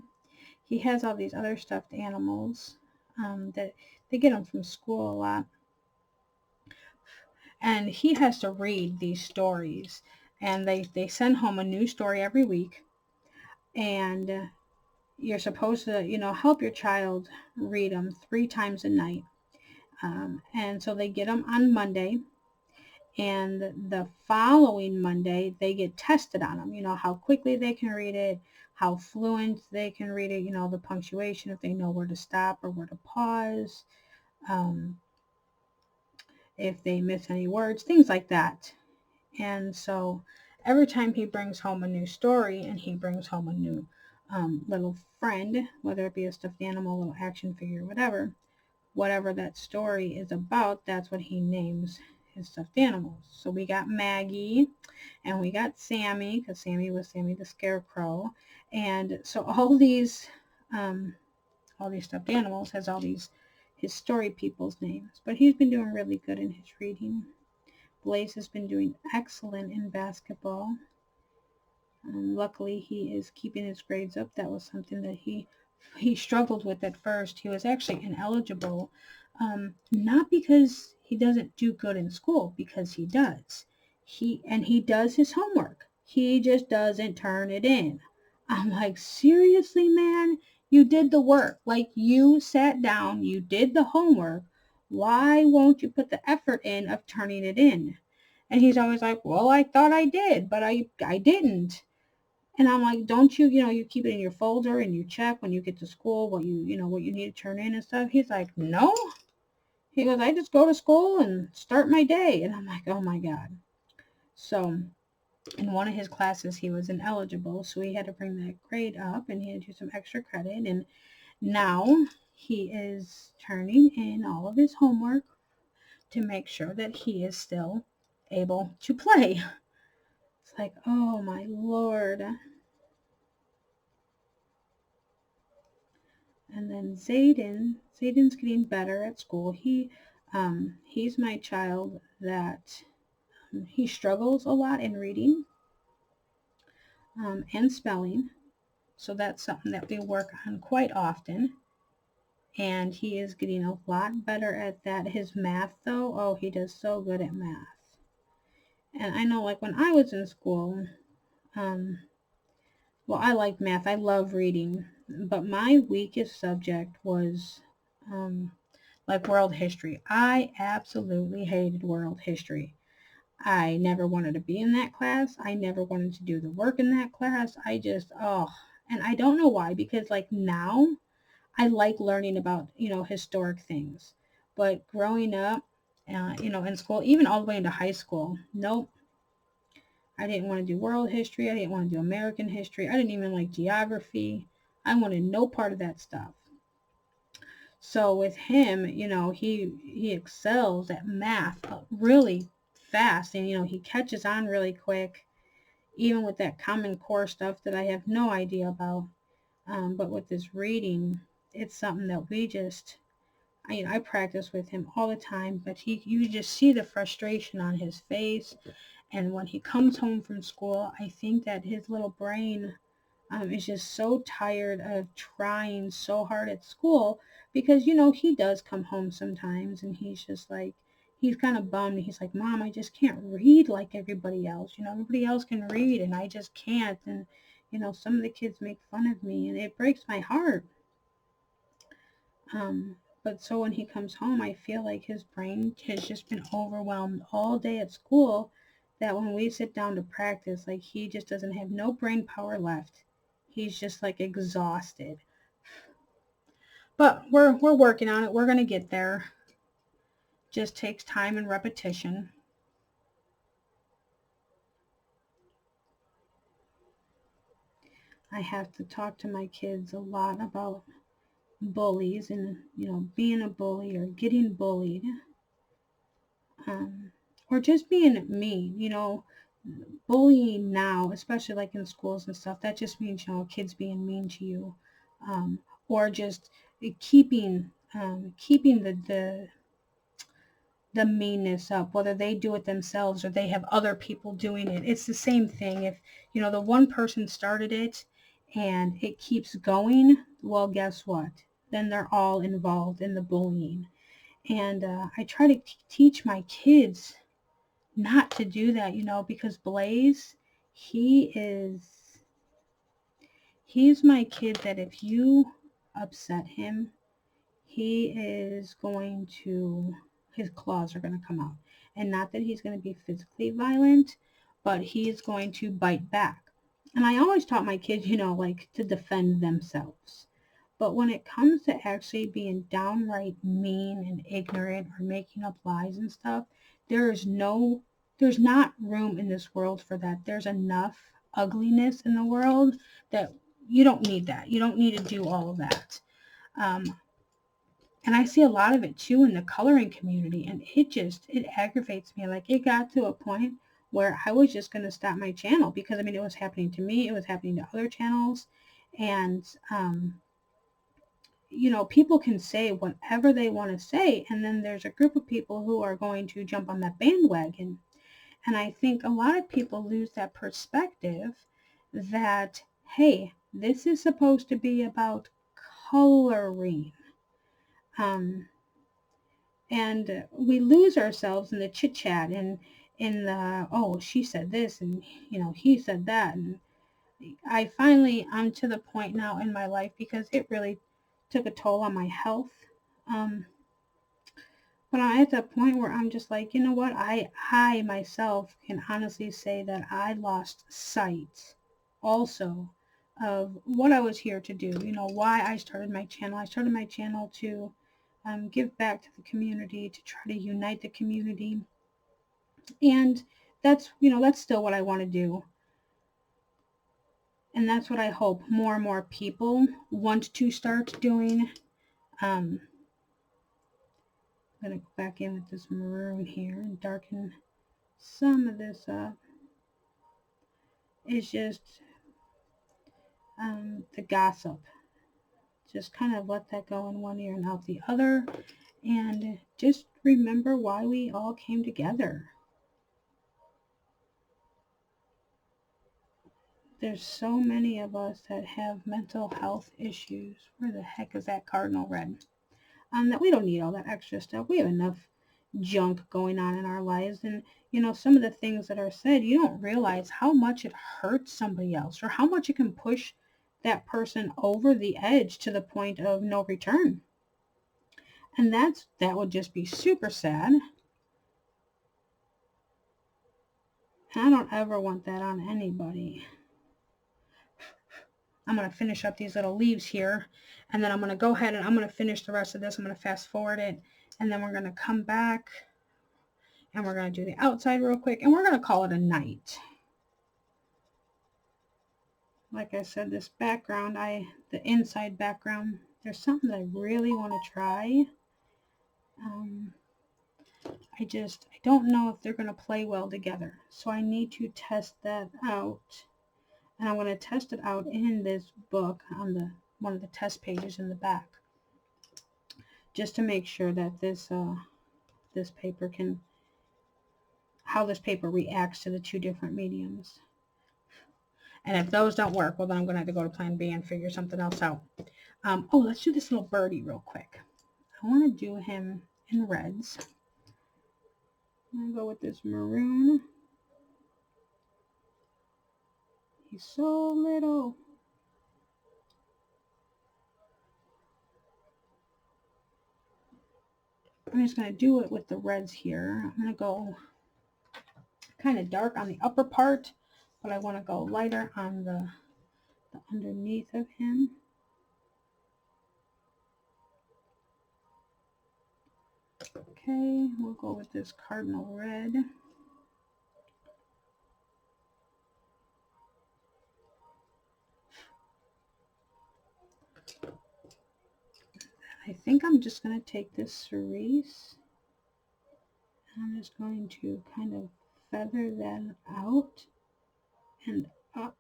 He has all these other stuffed animals that they get them from school a lot. And he has to read these stories. And they send home a new story every week. And you're supposed to, you know, help your child read them 3 times a night. And so they get them on Monday. And the following Monday, they get tested on them. You know, how quickly they can read it, how fluent they can read it, you know, the punctuation, if they know where to stop or where to pause, if they miss any words, things like that. And so every time he brings home a new story and he brings home a new little friend, whether it be a stuffed animal, a little action figure, whatever that story is about, that's what he names his stuffed animals. So we got Maggie and we got Sammy, because Sammy was Sammy the Scarecrow. And so all these stuffed animals has all these his story people's names. But he's been doing really good in his reading. Blaze has been doing excellent in basketball. Luckily, he is keeping his grades up. That was something that he struggled with at first. He was actually ineligible, not because he doesn't do good in school, because he does. He does his homework. He just doesn't turn it in. I'm like, seriously, man? You did the work. Like, you sat down, you did the homework. Why won't you put the effort in of turning it in? And he's always like, well, I thought I did, but I didn't. And I'm like, don't you, you know, you keep it in your folder and you check when you get to school what you need to turn in and stuff. He's like, no. He goes, I just go to school and start my day. And I'm like, oh my God. So in one of his classes, he was ineligible. So he had to bring that grade up and he had to do some extra credit. And Now he is turning in all of his homework to make sure that he is still able to play. It's like, oh my Lord. And then Zayden's getting better at school. He's my child that he struggles a lot in reading and spelling. So that's something that we work on quite often. And he is getting a lot better at that. His math, though, oh, he does so good at math. And I know, like, when I was in school, well, I like math. I love reading. But my weakest subject was, like, world history. I absolutely hated world history. I never wanted to be in that class. I never wanted to do the work in that class. And I don't know why, because, like, now I like learning about, historic things. But growing up, in school, even all the way into high school, nope. I didn't want to do world history. I didn't want to do American history. I didn't even like geography. I wanted no part of that stuff. So with him, he excels at math really fast, and he catches on really quick, even with that Common Core stuff that I have no idea about. But with this reading, it's something that I practice with him all the time, but you just see the frustration on his face. And when he comes home from school, I think that his little brain is just so tired of trying so hard at school, because, he does come home sometimes and he's just like, he's kind of bummed. He's like, Mom, I just can't read like everybody else. Everybody else can read and I just can't. And, some of the kids make fun of me and it breaks my heart. But so when he comes home, I feel like his brain has just been overwhelmed all day at school, that when we sit down to practice, like, he just doesn't have no brain power left. He's just like exhausted. But we're working on it. We're going to get there. Just takes time and repetition. I have to talk to my kids a lot about bullies and, being a bully or getting bullied. Or just being mean. Bullying now, especially like in schools and stuff, that just means, kids being mean to you, or just keeping the meanness up, whether they do it themselves or they have other people doing it. It's the same thing. If, the one person started it and it keeps going, well, guess what? Then they're all involved in the bullying. And I try to teach my kids not to do that, because Blaze, he's my kid that if you upset him, his claws are going to come out. And not that he's going to be physically violent, but he's going to bite back. And I always taught my kids, like, to defend themselves. But when it comes to actually being downright mean and ignorant or making up lies and stuff, there's not room in this world for that. There's enough ugliness in the world that you don't need that. You don't need to do all of that. And I see a lot of it too in the coloring community, and it aggravates me. Like, it got to a point where I was just going to stop my channel, because it was happening to me. It was happening to other channels. And, people can say whatever they want to say, and then there's a group of people who are going to jump on that bandwagon. And I think a lot of people lose that perspective that, hey, this is supposed to be about coloring. And we lose ourselves in the chit chat and in the, oh, she said this and, he said that. And I'm to the point now in my life, because it really took a toll on my health. But I'm at that point where I'm just like, you know what? I myself can honestly say that I lost sight also of what I was here to do. Why I started my channel. I started my channel to give back to the community, to try to unite the community. And that's still what I want to do. And that's what I hope more and more people want to start doing. I'm going to go back in with this maroon here and darken some of this up. It's just the gossip. Just kind of let that go in one ear and out the other. And just remember why we all came together. There's so many of us that have mental health issues. Where the heck is that Cardinal Red? That we don't need all that extra stuff. We have enough junk going on in our lives. And, you know, some of the things that are said, you don't realize how much it hurts somebody else or how much it can push that person over the edge to the point of no return. And that would just be super sad. And I don't ever want that on anybody. I'm going to finish up these little leaves here, and then I'm going to go ahead and I'm going to finish the rest of this. I'm going to fast forward it, and then we're going to come back and we're going to do the outside real quick, and we're going to call it a night. Like I said, this background, the inside background, there's something that I really want to try. I don't know if they're going to play well together, so I need to test that out. And I'm going to test it out in this book on one of the test pages in the back, just to make sure that this paper how this paper reacts to the two different mediums. And if those don't work, well, then I'm going to have to go to plan B and figure something else out. Oh, let's do this little birdie real quick. I want to do him in reds. I'm going to go with this maroon. He's so little. I'm just going to do it with the reds here. I'm going to go kind of dark on the upper part, but I want to go lighter on the underneath of him. Okay, we'll go with this Cardinal Red. I think I'm just going to take this Cerise, and I'm just going to kind of feather that out and up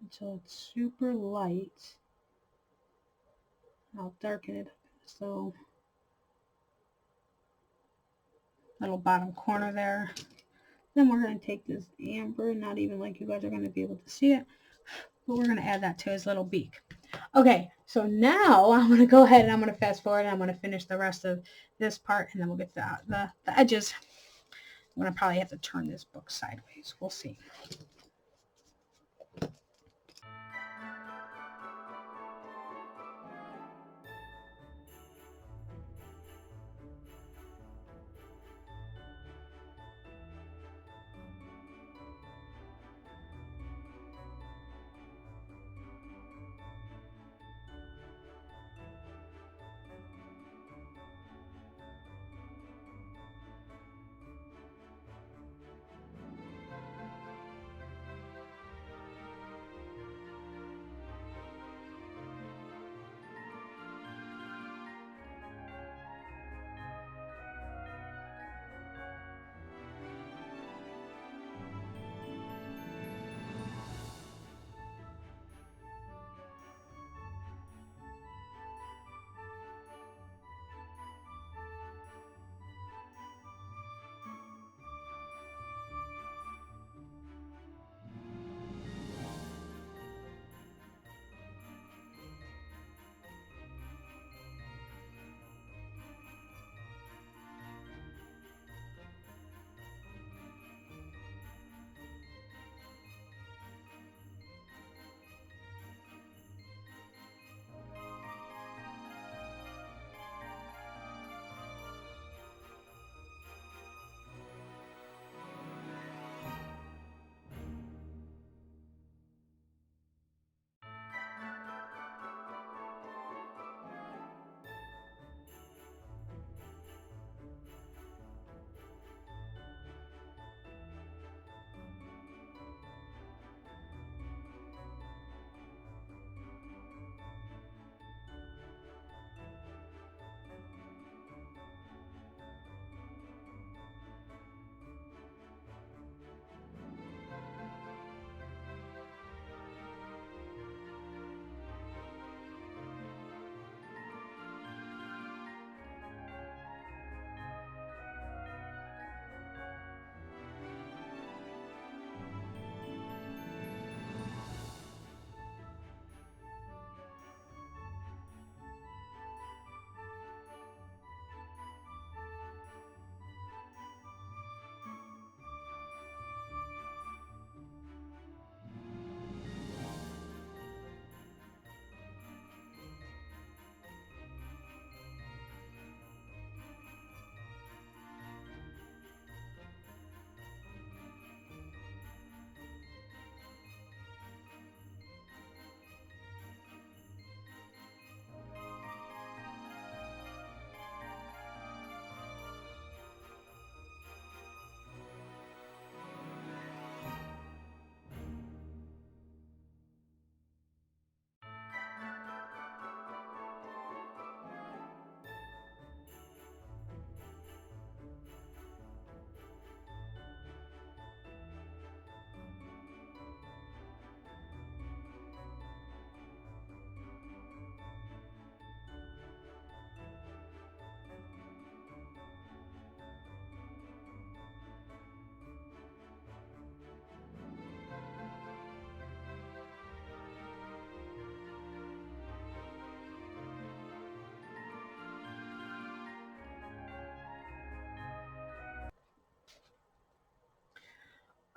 until it's super light. I'll darken it up in this little bottom corner there. Then we're going to take this amber, not even like you guys are going to be able to see it, but we're going to add that to his little beak. Okay, so now I'm going to go ahead and I'm going to fast forward and I'm going to finish the rest of this part, and then we'll get the edges. I'm going to probably have to turn this book sideways. We'll see.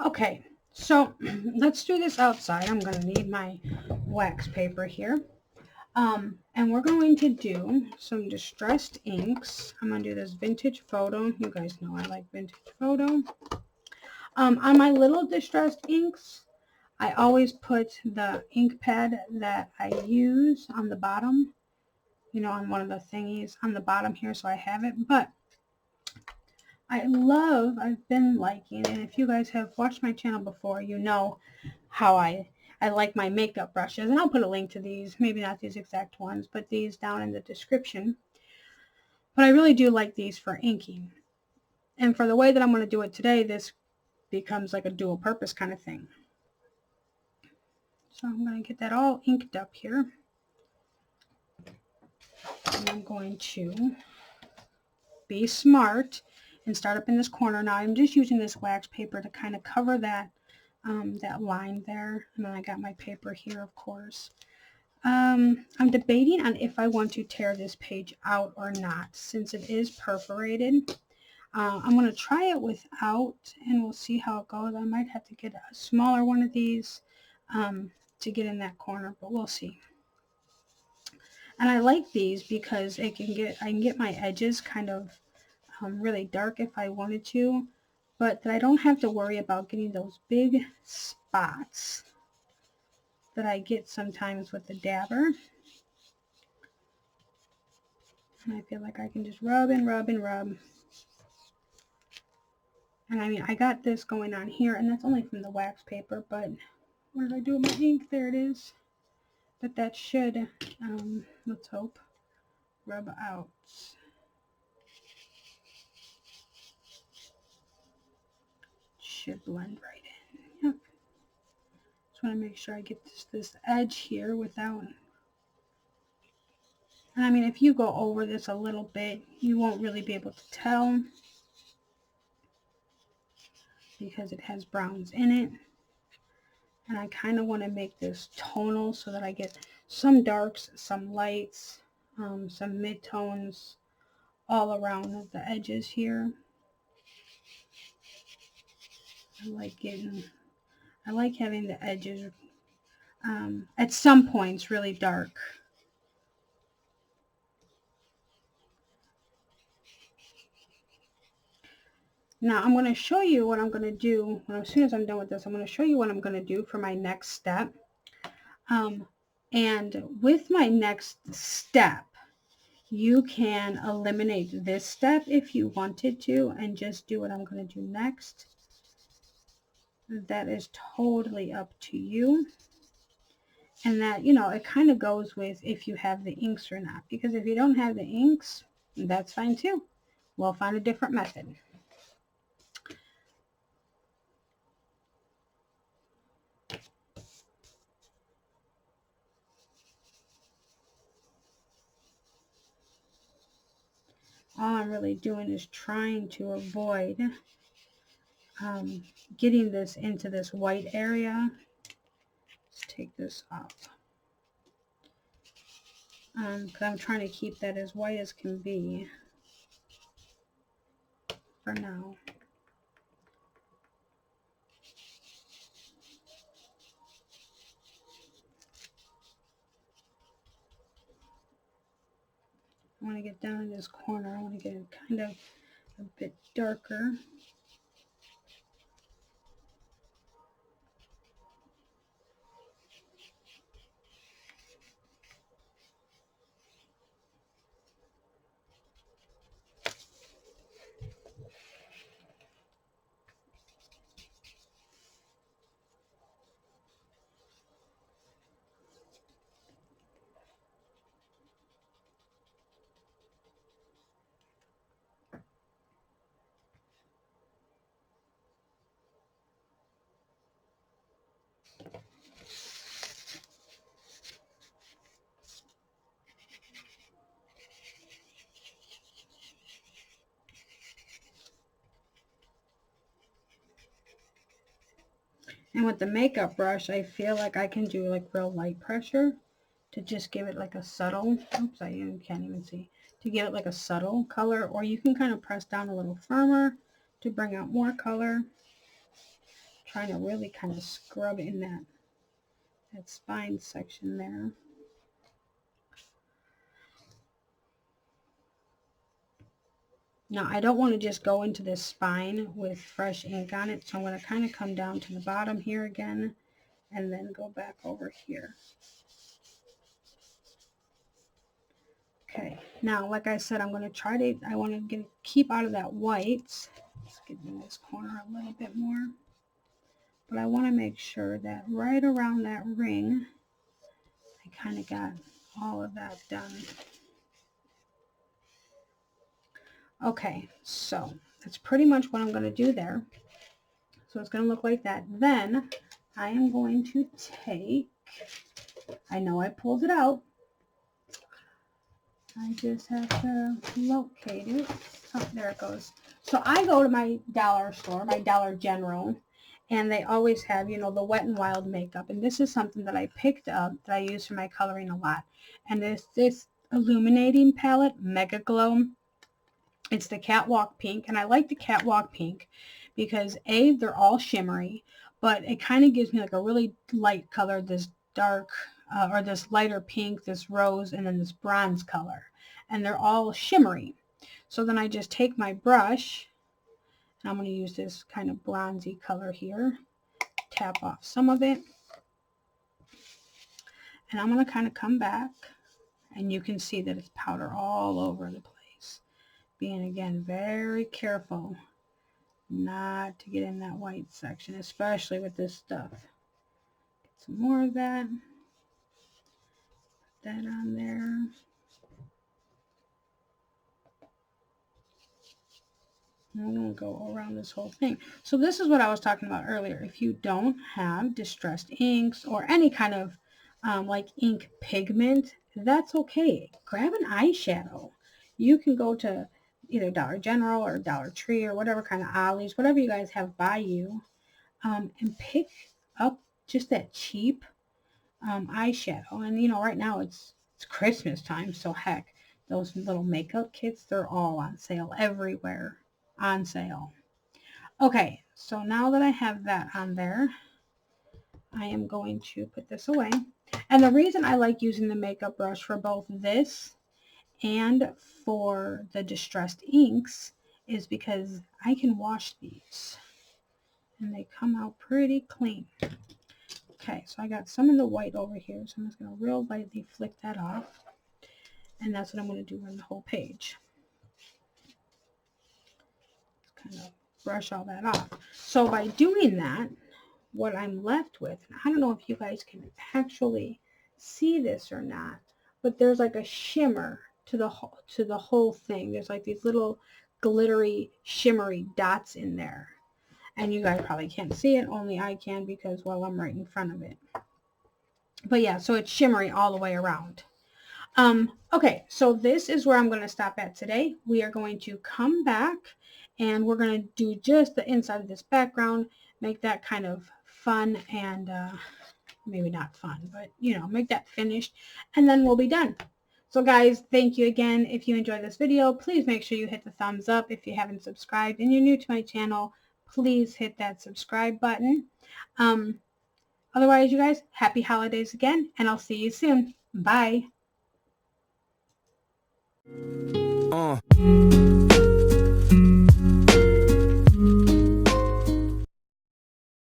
Okay, so let's do this outside. I'm going to need my wax paper here. And we're going to do some distressed inks. I'm going to do this vintage photo. You guys know I like vintage photo. On my little distressed inks, I always put the ink pad that I use on the bottom, you know, on one of the thingies on the bottom here, so I have it. But I've been liking, and if you guys have watched my channel before, you know how I like my makeup brushes, and I'll put a link to these, maybe not these exact ones, but these down in the description. But I really do like these for inking. And for the way that I'm going to do it today, this becomes like a dual purpose kind of thing. So I'm going to get that all inked up here. And I'm going to be smart and start up in this corner. Now I'm just using this wax paper to kind of cover that that line there. And then I got my paper here, of course. I'm debating on if I want to tear this page out or not, since it is perforated. I'm going to try it without, and we'll see how it goes. I might have to get a smaller one of these to get in that corner, but we'll see. And I like these because I can get my edges kind of really dark if I wanted to, but that I don't have to worry about getting those big spots that I get sometimes with the dabber. And I feel like I can just rub and rub and rub. And I mean, I got this going on here, and that's only from the wax paper, but what did I do with my ink? There it is. But that should, let's hope, rub out. Should blend right in. Yep. Just want to make sure I get this edge here without. And I mean, if you go over this a little bit, you won't really be able to tell because it has browns in it. And I kind of want to make this tonal so that I get some darks, some lights, some mid-tones all around the edges here. I like having the edges at some points really dark. Now I'm going to show you what I'm going to do as soon as I'm done with this. I'm going to show you what I'm going to do for my next step. And with my next step, you can eliminate this step if you wanted to and just do what I'm going to do next. That is totally up to you. And that, you know, it kind of goes with if you have the inks or not. Because if you don't have the inks, that's fine too. We'll find a different method. All I'm really doing is trying to avoid getting this into this white area. Let's take this off. Because I'm trying to keep that as white as can be for now. I want to get down in this corner. I want to get it kind of a bit darker. And with the makeup brush, I feel like I can do like real light pressure to just give it like a subtle, oops, I can't even see, to give it like a subtle color, or you can kind of press down a little firmer to bring out more color. trying to really kind of scrub in that spine section there. Now, I don't want to just go into this spine with fresh ink on it, so I'm going to kind of come down to the bottom here again, and then go back over here. Okay, now, like I said, I'm going to try to, I want to keep out of that white. Let's get in this corner a little bit more. But I want to make sure that right around that ring, I kind of got all of that done. Okay, so that's pretty much what I'm going to do there. So it's going to look like that. Then I am going to take, I know I pulled it out. I just have to locate it. Oh, there it goes. So I go to my dollar store, my Dollar General, and they always have, you know, the Wet n Wild makeup. And this is something that I picked up that I use for my coloring a lot. And this illuminating palette, Mega Glow. It's the Catwalk Pink, and I like the Catwalk Pink because A, they're all shimmery, but it kind of gives me like a really light color, this dark, or this lighter pink, this rose, and then this bronze color. And they're all shimmery. So then I just take my brush, and I'm going to use this kind of bronzy color here, tap off some of it, and I'm going to kind of come back, and you can see that it's powder all over the place. Being, again, very careful not to get in that white section, especially with this stuff. Get some more of that. Put that on there. I'm going to go around this whole thing. So this is what I was talking about earlier. If you don't have distressed inks or any kind of like ink pigment, that's okay. Grab an eyeshadow. You can go to either Dollar General or Dollar Tree or whatever kind of Ollie's, whatever you guys have by you, and pick up just that cheap eyeshadow. And, you know, right now it's Christmas time, so heck, those little makeup kits, they're all on sale everywhere. On sale. Okay, so now that I have that on there, I am going to put this away. And the reason I like using the makeup brush for both this and for the distressed inks is because I can wash these and they come out pretty clean. Okay, so I got some of the white over here, so I'm just going to real lightly flick that off, and that's what I'm going to do on the whole page. Kind of brush all that off. So by doing that, what I'm left with, and I don't know if you guys can actually see this or not, but there's like a shimmer to the whole thing. There's like these little glittery, shimmery dots in there. And you guys probably can't see it, only I can because, well, I'm right in front of it. But yeah, so it's shimmery all the way around. Okay, so this is where I'm going to stop at today. We are going to come back and we're going to do just the inside of this background, make that kind of fun and maybe not fun, but, you know, make that finished, and then we'll be done. So guys, thank you again. If you enjoyed this video, please make sure you hit the thumbs up. If you haven't subscribed and you're new to my channel, please hit that subscribe button. Otherwise, you guys, happy holidays again, and I'll see you soon. Bye.